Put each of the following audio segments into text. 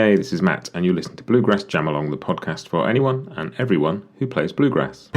Hey, this is Matt, and you're listening to Bluegrass Jam Along, the podcast for anyone and everyone who plays bluegrass.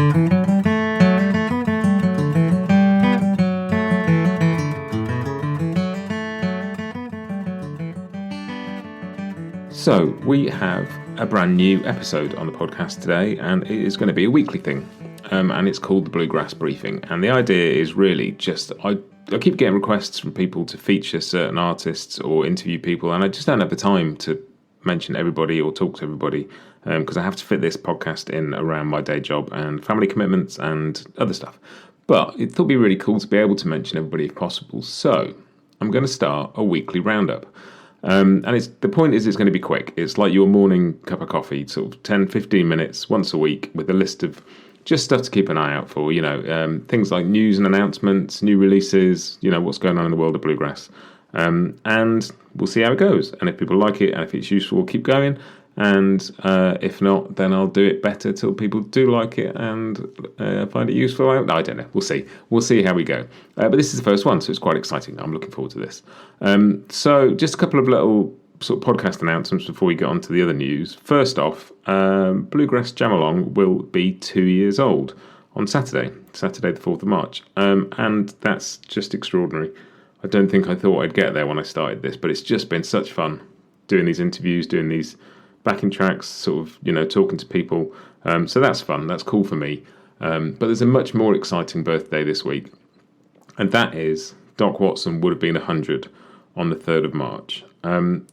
So, we have a brand new episode on the podcast today, and it is going to be a weekly thing, and it's called the Bluegrass Briefing. And the idea is really just, I keep getting requests from people to feature certain artists or interview people, and I just don't have the time to mention everybody or talk to everybody because I have to fit this podcast in around my day job and family commitments and other stuff. But it thought it'd be really cool to be able to mention everybody if possible. So I'm going to start a weekly roundup. And the point is it's going to be quick. It's like your morning cup of coffee, sort of 10, 15 minutes once a week with a list of just stuff to keep an eye out for, things like news and announcements, new releases, what's going on in the world of bluegrass. And we'll see how it goes. And if people like it and if it's useful, we'll keep going. And if not, then I'll do it better till people do like it and find it useful. I don't know. We'll see. We'll see how we go. But this is the first one, so it's quite exciting. I'm looking forward to this. So just a couple of little sort of podcast announcements before we get on to the other news. First off, Bluegrass Jam Along will be 2 years old on Saturday the 4th of March. And that's just extraordinary. I don't think I thought I'd get there when I started this, but it's just been such fun doing these interviews, doing these backing tracks, sort of, talking to people. So that's fun. That's cool for me. But there's a much more exciting birthday this week. And that is Doc Watson would have been 100 on the 3rd of March. And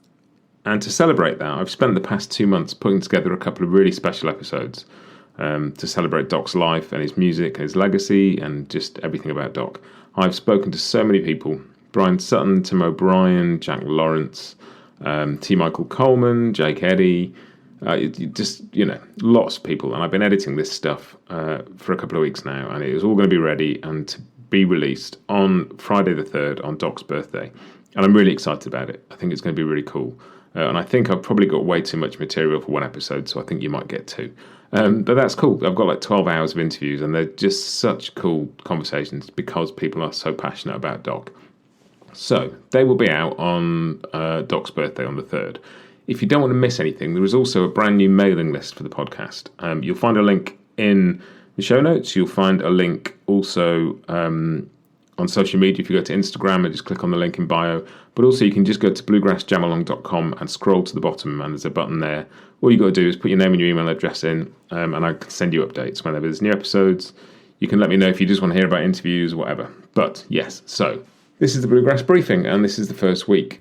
to celebrate that, I've spent the past 2 months putting together a couple of really special episodes to celebrate Doc's life and his music and his legacy and just everything about Doc. I've spoken to so many people. Bryan Sutton, Tim O'Brien, Jack Lawrence, T. Michael Coleman, Jake Eddy, lots of people. And I've been editing this stuff for a couple of weeks now, and it is all going to be ready and to be released on Friday the 3rd, on Doc's birthday. And I'm really excited about it. I think it's going to be really cool. And I think I've probably got way too much material for one episode, so I think you might get two. But that's cool. I've got like 12 hours of interviews, and they're just such cool conversations because people are so passionate about Doc. So they will be out on Doc's birthday on the 3rd. If you don't want to miss anything, there is also a brand new mailing list for the podcast. You'll find a link in the show notes. You'll find a link also on social media. If you go to Instagram and just click on the link in bio. But also you can just go to bluegrassjamalong.com and scroll to the bottom, and there's a button there. All you got to do is put your name and your email address in, and I can send you updates whenever there's new episodes. You can let me know if you just want to hear about interviews or whatever. But yes, so this is the Bluegrass Briefing, and this is the first week.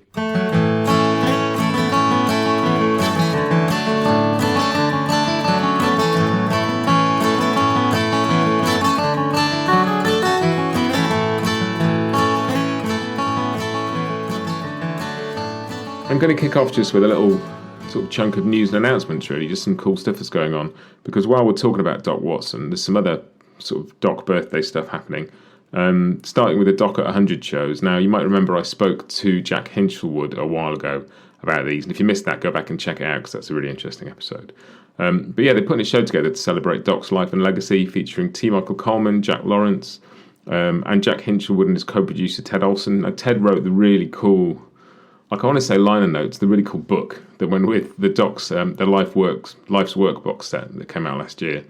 I'm going to kick off just with a little sort of chunk of news and announcements, really, just some cool stuff that's going on. Because while we're talking about Doc Watson, there's some other sort of Doc birthday stuff happening. Starting with the Doc at 100 shows. Now, you might remember I spoke to Jack Hinchelwood a while ago about these, and if you missed that, go back and check it out because that's a really interesting episode. But yeah, they're putting a show together to celebrate Doc's life and legacy, featuring T. Michael Coleman, Jack Lawrence, and Jack Hinchelwood and his co-producer Ted Olson. Now, Ted wrote the really cool, I want to say liner notes, the really cool book that went with the Doc's the Life's Work box set that came out last year,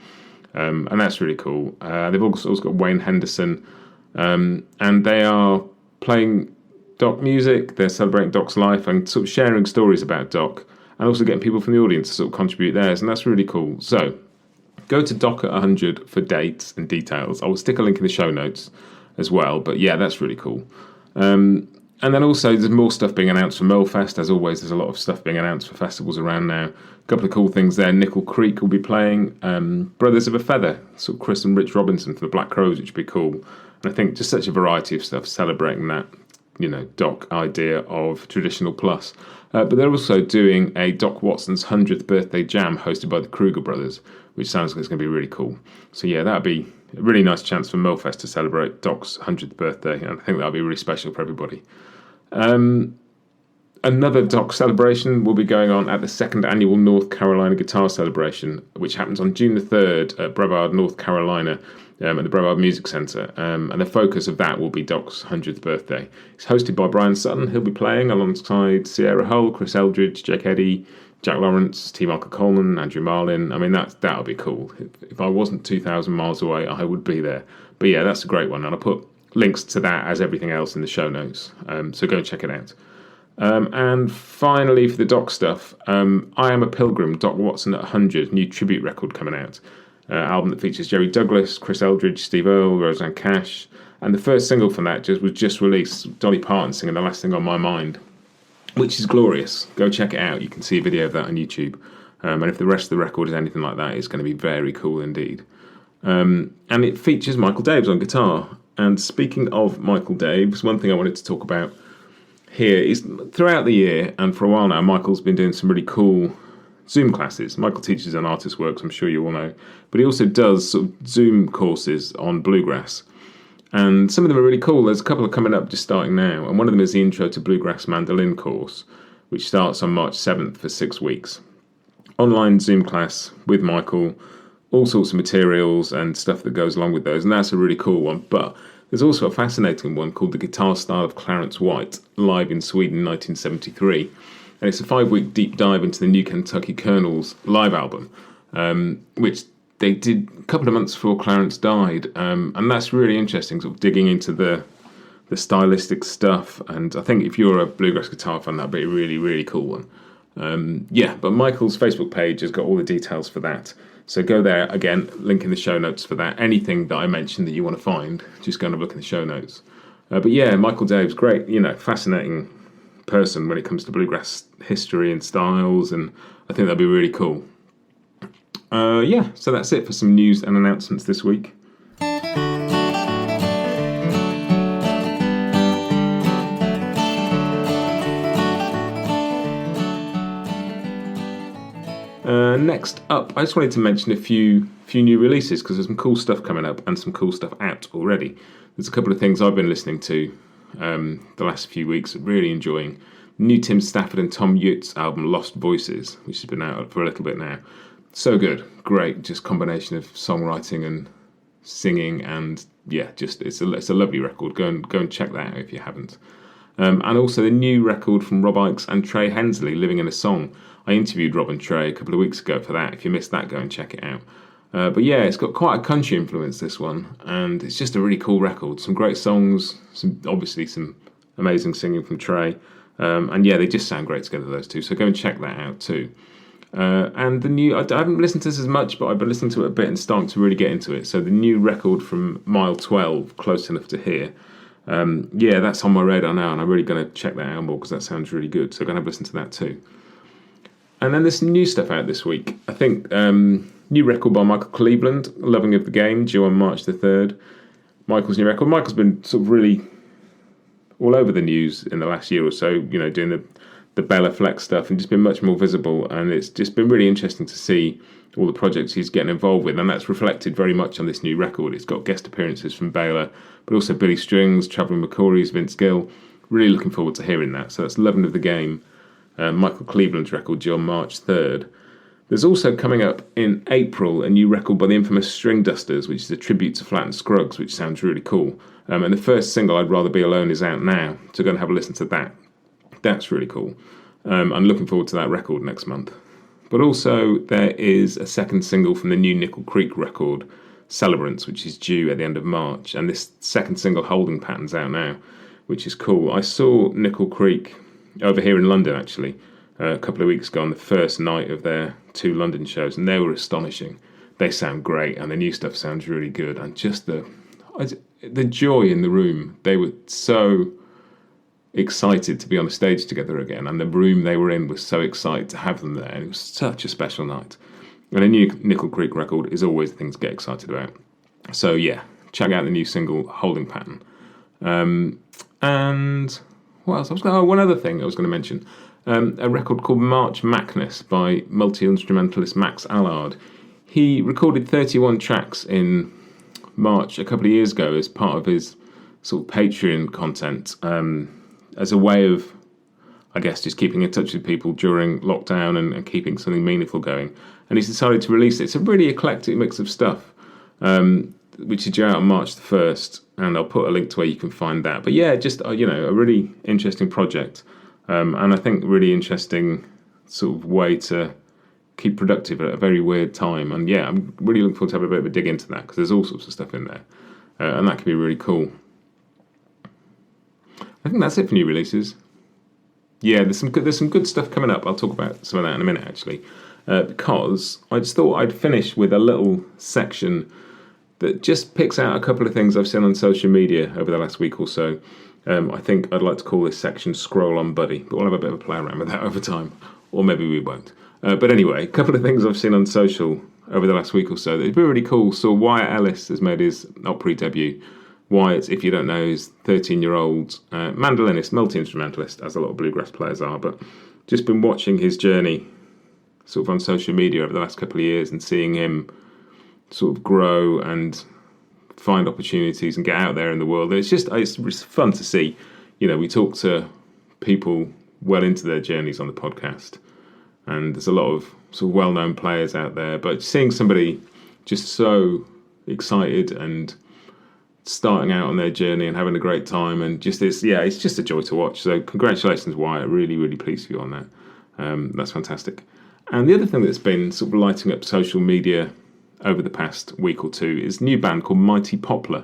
and that's really cool. They've also got Wayne Henderson. And they are playing Doc music, they're celebrating Doc's life and sort of sharing stories about Doc and also getting people from the audience to sort of contribute theirs, and that's really cool. So go to Doc at 100 for dates and details. I will stick a link in the show notes as well, but yeah, that's really cool. And then also there's more stuff being announced for Millfest. As always, there's a lot of stuff being announced for festivals around now. A couple of cool things there. Nickel Creek will be playing Brothers of a Feather, sort of Chris and Rich Robinson for the Black Crows, which would be cool. And I think just such a variety of stuff celebrating that, Doc idea of traditional plus. But they're also doing a Doc Watson's 100th birthday jam hosted by the Kruger brothers, which sounds like it's going to be really cool. So yeah, that'd be a really nice chance for Millfest to celebrate Doc's 100th birthday, and I think that'll be really special for everybody. Another Doc celebration will be going on at the 2nd Annual North Carolina Guitar Celebration, which happens on June the 3rd at Brevard, North Carolina. at the Brevard Music Centre, and the focus of that will be Doc's 100th birthday. It's hosted by Bryan Sutton. He'll be playing alongside Sierra Hull, Chris Eldridge, Jake Eddy, Jack Lawrence, T. Michael Coleman, Andrew Marlin. I mean, that'll be cool. If I wasn't 2,000 miles away, I would be there. But yeah, that's a great one, and I'll put links to that as everything else in the show notes. So go and check it out. And finally, for the Doc stuff, I Am a Pilgrim, Doc Watson at 100, new tribute record coming out. Album that features Jerry Douglas, Chris Eldridge, Steve Earle, Roseanne Cash. And the first single from that was just released, Dolly Parton singing The Last Thing on My Mind, which is glorious. Go check it out. You can see a video of that on YouTube. And if the rest of the record is anything like that, it's going to be very cool indeed. And it features Michael Daves on guitar. And speaking of Michael Daves, one thing I wanted to talk about here is throughout the year, and for a while now, Michael's been doing some really cool Zoom classes. Michael teaches on Artist Works, I'm sure you all know, but he also does sort of Zoom courses on bluegrass, and some of them are really cool. There's a couple coming up just starting now, and one of them is the Intro to Bluegrass Mandolin course, which starts on March 7th for 6 weeks. Online Zoom class with Michael, all sorts of materials and stuff that goes along with those, and that's a really cool one. But there's also a fascinating one called The Guitar Style of Clarence White, live in Sweden in 1973. And it's a 5-week deep dive into the New Kentucky Colonels live album, which they did a couple of months before Clarence died. And that's really interesting, sort of digging into the stylistic stuff. And I think if you're a bluegrass guitar fan, that'd be a really, really cool one. But Michael's Facebook page has got all the details for that. So go there, again, link in the show notes for that. Anything that I mentioned that you want to find, just go and have a look in the show notes. But yeah, Michael Daves, great, fascinating person when it comes to bluegrass history and styles, and I think that'd be really cool. So that's it for some news and announcements this week. Next up, I just wanted to mention a few new releases, because there's some cool stuff coming up and some cool stuff out already. There's a couple of things I've been listening to the last few weeks, really enjoying. New Tim Stafford and Tom Utz album Lost Voices, which has been out for a little bit now. So good, great, just combination of songwriting and singing, and yeah, just it's a lovely record. Go and check that out if you haven't. And also the new record from Rob Ikes and Trey Hensley, Living in a Song. I interviewed Rob and Trey a couple of weeks ago for that. If you missed that, go and check it out. But yeah, it's got quite a country influence, this one, and it's just a really cool record. Some great songs, obviously some amazing singing from Trey, and yeah, they just sound great together, those two. So go and check that out too. And the new, I haven't listened to this as much, but I've been listening to it a bit and starting to really get into it. So the new record from Mile 12, Close Enough to Hear. That's on my radar now, and I'm really going to check that out more because that sounds really good. So I'm going to have a listen to that too. And then there's some new stuff out this week. I think new record by Michael Cleveland, Loving of the Game, due on March the 3rd. Michael's new record. Michael's been sort of really all over the news in the last year or so, doing the Bella Flex stuff, and just been much more visible. And it's just been really interesting to see all the projects he's getting involved with, and that's reflected very much on this new record. It's got guest appearances from Baylor, but also Billy Strings, Traveling McCory's, Vince Gill. Really looking forward to hearing that. So that's Loving of the Game, Michael Cleveland's record due on March 3rd. There's also coming up in April a new record by the infamous String Dusters, which is a tribute to Flatt and Scruggs, which sounds really cool. And the first single, I'd Rather Be Alone, is out now, so go and have a listen to that. That's really cool. I'm looking forward to that record next month. But also there is a second single from the new Nickel Creek record, Celebrants, which is due at the end of March. And this second single, Holding Pattern's out now, which is cool. I saw Nickel Creek over here in London, actually, a couple of weeks ago on the first night of their 2 London shows, and they were astonishing. They sound great, and the new stuff sounds really good. And just the joy in the room. They were so excited to be on the stage together again, and the room they were in was so excited to have them there, and it was such a special night. And a new Nickel Creek record is always the thing to get excited about. So yeah, check out the new single Holding Pattern. And what else? One other thing I was going to mention, a record called March Madness by multi-instrumentalist Max Allard. He recorded 31 tracks in March a couple of years ago as part of his sort of Patreon content, as a way of, I guess, just keeping in touch with people during lockdown and keeping something meaningful going. And he's decided to release it. It's a really eclectic mix of stuff. which is due out on March the 1st, and I'll put a link to where you can find that. But yeah, just, a really interesting project, and I think really interesting sort of way to keep productive at a very weird time. And yeah, I'm really looking forward to having a bit of a dig into that, because there's all sorts of stuff in there, and that can be really cool. I think that's it for new releases. Yeah, there's some good stuff coming up. I'll talk about some of that in a minute, actually, because I just thought I'd finish with a little section that just picks out a couple of things I've seen on social media over the last week or so. I think I'd like to call this section Scroll On Buddy, but we'll have a bit of a play around with that over time, or maybe we won't. But anyway, a couple of things I've seen on social over the last week or so that have been really cool. So Wyatt Ellis has made his Opry debut. Wyatt, if you don't know, is 13-year-old mandolinist, multi-instrumentalist, as a lot of bluegrass players are, but just been watching his journey sort of on social media over the last couple of years and seeing him sort of grow and find opportunities and get out there in the world. And it's fun to see. We talk to people well into their journeys on the podcast, and there's a lot of sort of well-known players out there, but seeing somebody just so excited and starting out on their journey and having a great time, and it's just a joy to watch. So congratulations, Wyatt. Really, really pleased for you on that. That's fantastic. And the other thing that's been sort of lighting up social media over the past week or two is a new band called Mighty Poplar.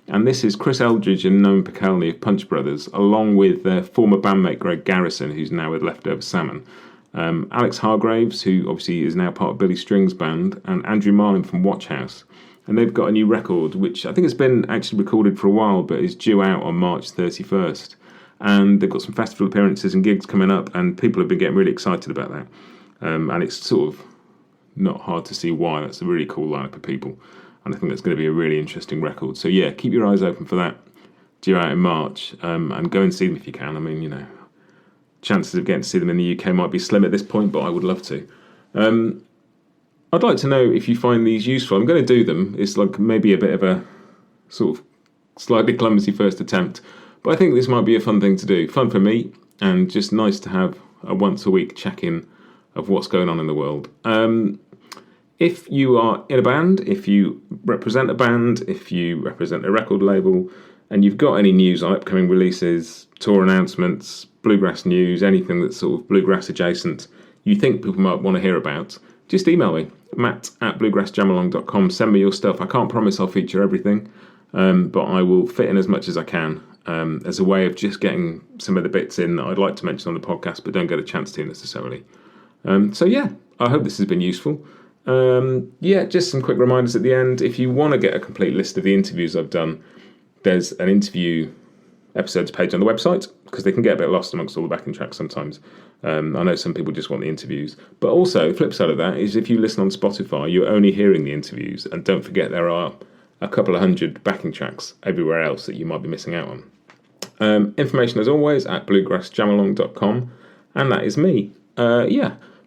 And this is Chris Eldridge and Noam Pikelny of Punch Brothers, along with their former bandmate Greg Garrison, who's now with Leftover Salmon, Alex Hargraves, who obviously is now part of Billy String's band, and Andrew Marlin from Watch House. And they've got a new record, which I think has been actually recorded for a while, but is due out on March 31st. And they've got some festival appearances and gigs coming up, and people have been getting really excited about that. And it's sort of not hard to see why. That's a really cool lineup of people, and I think that's going to be a really interesting record. So yeah, keep your eyes open for that, due out in March, and go and see them if you can. I mean, chances of getting to see them in the UK might be slim at this point, but I would love to. I'd like to know if you find these useful. I'm going to do them. It's like maybe a bit of a sort of slightly clumsy first attempt, but I think this might be a fun thing to do. Fun for me, and just nice to have a once-a-week check-in of what's going on in the world. If you are in a band, if you represent a band, if you represent a record label, and you've got any news on upcoming releases, tour announcements, bluegrass news, anything that's sort of bluegrass adjacent you think people might want to hear about, just email me, matt@bluegrassjamalong.com. Send me your stuff. I can't promise I'll feature everything, but I will fit in as much as I can, as a way of just getting some of the bits in that I'd like to mention on the podcast but don't get a chance to necessarily. So yeah, I hope this has been useful. Just some quick reminders at the end. If you want to get a complete list of the interviews I've done, there's an interview episodes page on the website, because they can get a bit lost amongst all the backing tracks sometimes. I know some people just want the interviews, but also the flip side of that is if you listen on Spotify, you're only hearing the interviews, and don't forget there are a couple of hundred backing tracks everywhere else that you might be missing out on. Information as always at bluegrassjamalong.com, and that is me.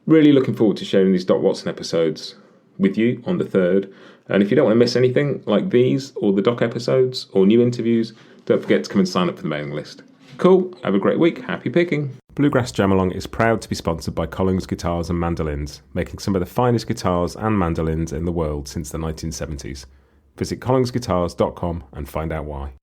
Really looking forward to sharing these Doc Watson episodes with you on the 3rd. And if you don't want to miss anything like these, or the Doc episodes, or new interviews, don't forget to come and sign up for the mailing list. Cool. Have a great week. Happy picking. Bluegrass Jam Along is proud to be sponsored by Collings Guitars and Mandolins, making some of the finest guitars and mandolins in the world since the 1970s. Visit collingsguitars.com and find out why.